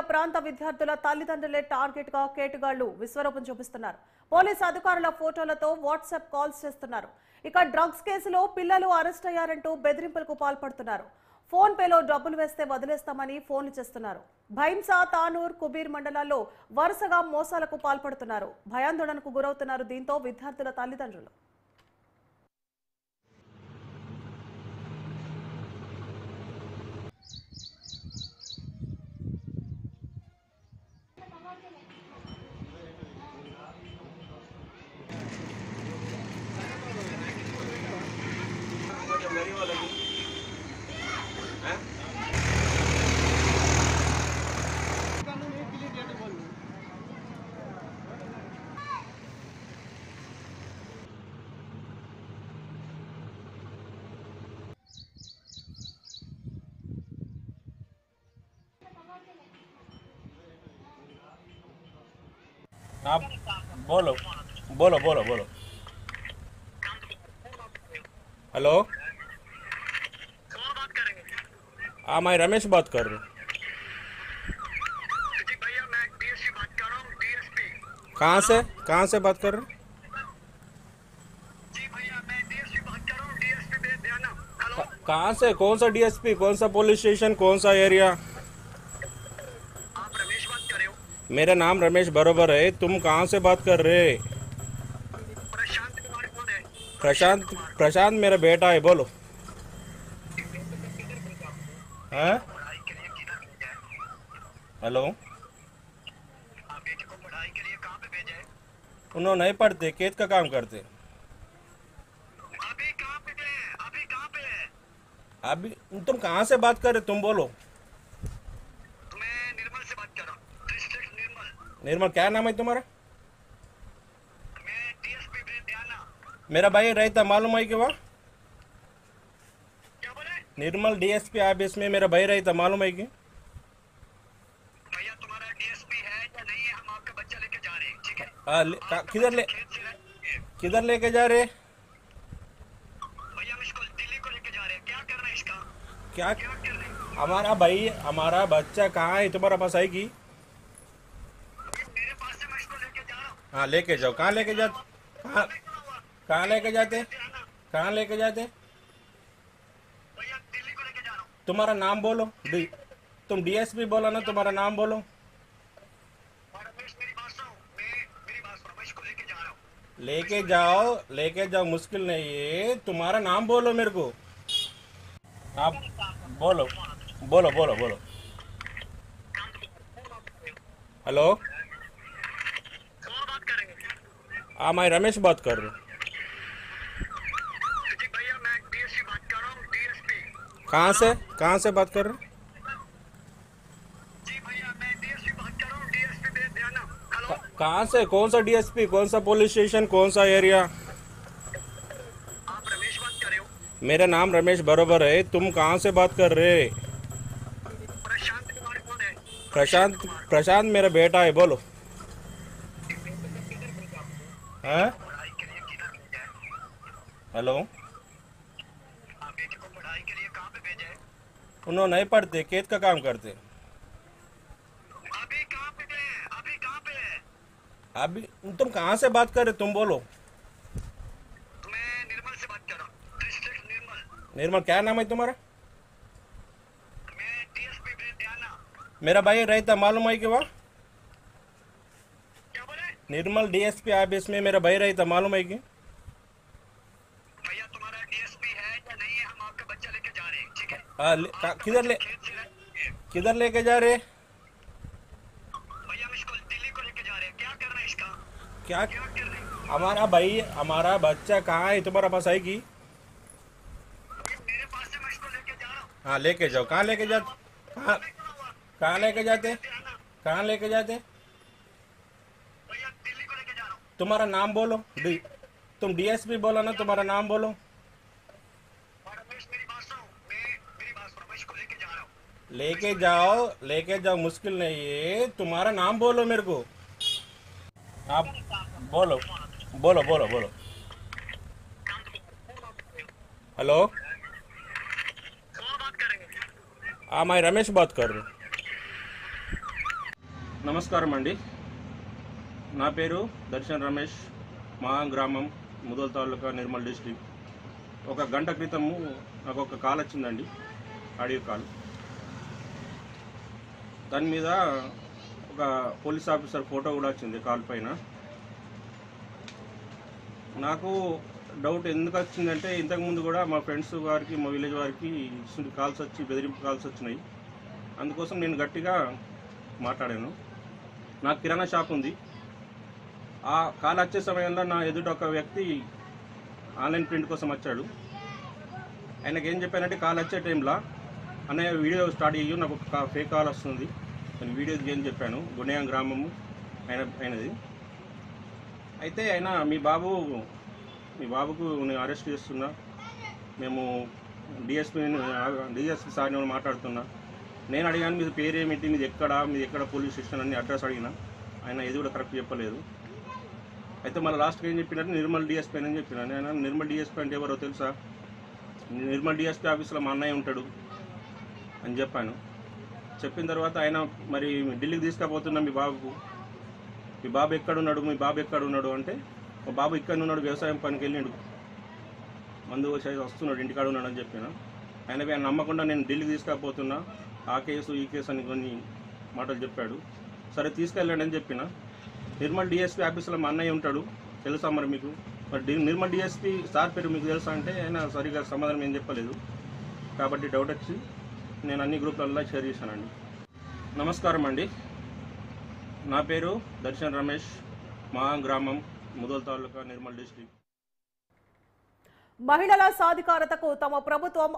ప్రాంత విద్యార్థుల తల్లిదండ్రులే టార్గెట్ గా కేటుగాళ్లు విశ్వరూపం చూపిస్తున్నారు. పోలీసు అధికారుల ఫోటోలతో వాట్సాప్ కాల్స్ చేస్తున్నారు. ఇక డ్రగ్స్ కేసులో పిల్లలు అరెస్ట్ అయ్యారంటూ బెదిరింపులకు పాల్పడుతున్నారు. ఫోన్ పేలో డబ్బులు వేస్తే వదిలేస్తామని ఫోన్లు చేస్తున్నారు. భైంసా, తానూర్, కుబీర్ మండలాల్లో వరుసగా మోసాలకు పాల్పడుతున్నారు. భయాందోళనకు గురవుతున్నారు దీంతో విద్యార్థుల తల్లిదండ్రులు. आप बोलो बोलो बोलो बोलो। हेलो, हाँ मैं रमेश बात कर रहा हूँ। भैया मैं डीएसपी बात कर रहा हूँ। डीएसपी कहाँ से बात कर रहे हैं? जी भैया मैं डीएसपी बात कर रहा हूँ। डीएसपी पे ध्यान। हेलो, कहाँ से? कौन सा डीएसपी, कौन सा पुलिस स्टेशन, कौन सा एरिया? आप रमेश बात कर रहे हो? मेरा नाम रमेश बरोबर है। तुम कहाँ से बात कर रहे? प्रशांत कुमार कौन है? प्रशांत मेरा बेटा है। बोलो। हाँ, पढ़ाई के लिए किधर भेजा है? हेलो। आप बेटे को पढ़ाई के लिए कहाँ पे भेजा है? उन्होंने नहीं पढ़ते, खेत का काम करते। अभी कहाँ पे है? अभी कहाँ पे है? अभी तुम कहाँ से बात कर रहे? तुम बोलो। मैं निर्मल से बात कर रहा हूँ। डिस्ट्रिक्ट निर्मल। निर्मल, क्या नाम है तुम्हारा? मैं डीएसपी पे ध्यान। मेरा भाई रहता, मालूम है कि वहाँ क्या बोले? निर्मल डीएसपी ऑफिस में मेरा भाई रहता, मालूम है कि? भैया तुम्हारा डीएसपी है या नहीं है? हम आपका बच्चा लेके जा रहे हैं, ठीक है? खेत से किधर लेके जा रहे? भैया हम इसको दिल्ली को लेके जा रहे हैं। क्या करना है इसका? क्या क्या कर रहे हैं? हमारा बच्चा कहाँ है? तुम्हारा पास आएगी? मेरे पास से मैं इसको लेके जा रहा हूँ। हाँ, लेके जाओ। कहाँ लेके जाते? कहाँ लेके जाते? कहाँ लेके जाते? भैया दिल्ली को लेके जा रहा हूँ। तुम्हारा नाम बोलो। तुम डीएसपी बोला ना, तुम्हारा नाम बोलो। रमेश मेरी बात सुनो। मेरी बात सुनो। मैं इसको लेके जा रहा हूँ। लेके जाओ, मुश्किल नहीं है। तुम्हारा नाम बोलो मेरे को। आप बोलो बोलो बोलो बोलो। हेलो, कौन बात करेंगे? हाँ मैं रमेश बात कर रहा हूँ। जी भैया मैं डीएसपी बात कर रहा हूँ। डीएसपी। कहाँ से बात कर रहे हैं? जी भैया मैं डीएसपी बात कर रहा हूँ। डीएसपी पे ध्यान। हेलो, कहाँ से? कौन सा डीएसपी, कौन सा पुलिस स्टेशन, कौन सा एरिया? आप रमेश बात कर रहे हो? मेरा नाम रमेश बरोबर है। तुम कहाँ से बात कर रहे? प्रशांत कुमार कौन है? प्रशांत मेरा बेटा है। बोलो। हाँ, पढ़ाई के लिए किधर भेजा है? हेलो। आप बेटे को पढ़ाई के लिए कहाँ पे भेजा है? उन्होंने नहीं पढ़ते, खेत का काम करते। अभी कहाँ पे है? अभी कहाँ पे है? अभी तुम कहाँ से बात कर रहे? तुम बोलो। मैं निर्मल से बात कर रहा हूँ। डिस्ट्रिक्ट निर्मल। निर्मल, क्या नाम है तुम्हारा? मैं डीएसपी पे ध्यान। मेरा भाई रहता, मालूम है कि वहाँ क्या बोले? निर्मल डीएसपी ऑफिस में मेरा भाई रहता, मालूम है कि? भैया तुम्हारा डीएसपी है या नहीं है? हम आपका बच्चा लेके जा रहे हैं, ठीक है? खेत से किधर लेके जा रहे? भैया हम इसको दिल्ली को लेके जा रहे हैं। क्या करना है इसका? क्या क्या कर रहे हैं? हमारा बच्चा कहाँ है? तुम्हारा पास आएगी? मेरे पास से मैं इसको लेके जा रहा हूँ। हाँ, लेके जाओ। कहाँ लेके जाते? कहाँ लेके जाते? कहाँ लेके जाते? भैया दिल्ली को लेके जा रहा हूँ। तुम्हारा नाम बोलो। तुम डीएसपी बोला ना, तुम्हारा नाम बोलो। रमेश मेरी बात सुनो। मेरी बात सुनो। मैं इसको लेके जा रहा हूँ। लेके जाओ, मुश्किल नहीं है। तुम्हारा नाम बोलो मेरे को। आप बोलो बोलो बोलो बोलो। हेलो, कौन बात करेंगे? हाँ मैं रमेश बात कर रहा हूँ। నమస్కారం అండి. నా పేరు దర్శన్ రమేష్, మా గ్రామం ముదోల్ తాలూకా, నిర్మల్ డిస్ట్రిక్ట్. ఒక గంట క్రితము నాకు ఒక కాల్ వచ్చిందండి, ఆడియో కాల్. దాని మీద ఒక పోలీస్ ఆఫీసర్ ఫోటో కూడా వచ్చింది కాల్ పైన. నాకు డౌట్ ఎందుకు వచ్చిందంటే, ఇంతకుముందు కూడా మా ఫ్రెండ్స్ వారికి, మా విలేజ్ వారికి కాల్స్ వచ్చి, బెదిరింపు కాల్స్ వచ్చినాయి. అందుకోసం నేను గట్టిగా మాట్లాడాను. నాకు కిరాణా షాప్ ఉంది. ఆ కాల్ వచ్చే సమయంలో నా ఎదుట ఒక వ్యక్తి ఆన్లైన్ ప్రింట్ కోసం వచ్చాడు. ఆయనకి ఏం చెప్పానంటే, కాల్ వచ్చే టైంలో అన్నయ్య వీడియో స్టార్ట్ అయ్యి నాకు ఒక ఫేక్ కాల్ వస్తుంది, నేను వీడియో ఏం చెప్పాను. గుణ్యాం గ్రామము అయినది. అయితే ఆయన మీ బాబుకు నేను అరెస్ట్ చేస్తున్నా, మేము డిఎస్పీ సార్ నేను మాట్లాడుతున్నా. నేను అడిగాను, మీది పేరేమిటి, మీది ఎక్కడ పోలీస్ స్టేషన్ అని అడ్రస్ అడిగినా. ఆయన ఏది కూడా కరెక్ట్ చెప్పలేదు. అయితే మళ్ళీ లాస్ట్కి ఏం చెప్పినట్టు నిర్మల్ డిఎస్పీ అని చెప్పినా. నేను నిర్మల్ డిఎస్పీ అంటే ఎవరో తెలుసా, నిర్మల్ డిఎస్పీ ఆఫీస్లో మా అన్నయ్య ఉంటాడు అని చెప్పాను. చెప్పిన తర్వాత ఆయన మరి ఢిల్లీకి తీసుకుపోతున్నా మీ బాబు ఎక్కడున్నాడు అంటే, మా బాబు ఇక్కడ ఉన్నాడు, వ్యవసాయం పనికి వెళ్ళినాడు, మందు వస్తున్నాడు, ఇంటికాడ ఉన్నాడు అని చెప్పిన. ఆయన నమ్మకుండా నేను ఢిల్లీకి తీసుకుపోతున్నా, ఆ కేసు ఈ కేసు అని కొన్ని మాటలు చెప్పాడు. సరే తీసుకెళ్ళండి అని చెప్పిన. నిర్మల్ డిఎస్పీ ఆఫీస్లో మా అన్నయ్య ఉంటాడు, తెలుసా మరి మీకు? మరి నిర్మల్ డిఎస్పీ సార్ పేరు మీకు తెలుసా అంటే ఆయన సరిగా సమాధానం ఏం చెప్పలేదు. కాబట్టి డౌట్ వచ్చి నేను అన్ని గ్రూప్లలో షేర్ చేశానండి. నమస్కారం అండి. నా పేరు దర్శన్ రమేష్, మా గ్రామం ముదోల్ తాలూకా, నిర్మల్ డిస్ట్రిక్ట్. మహిళల సాధికారతకు తమ ప్రభుత్వం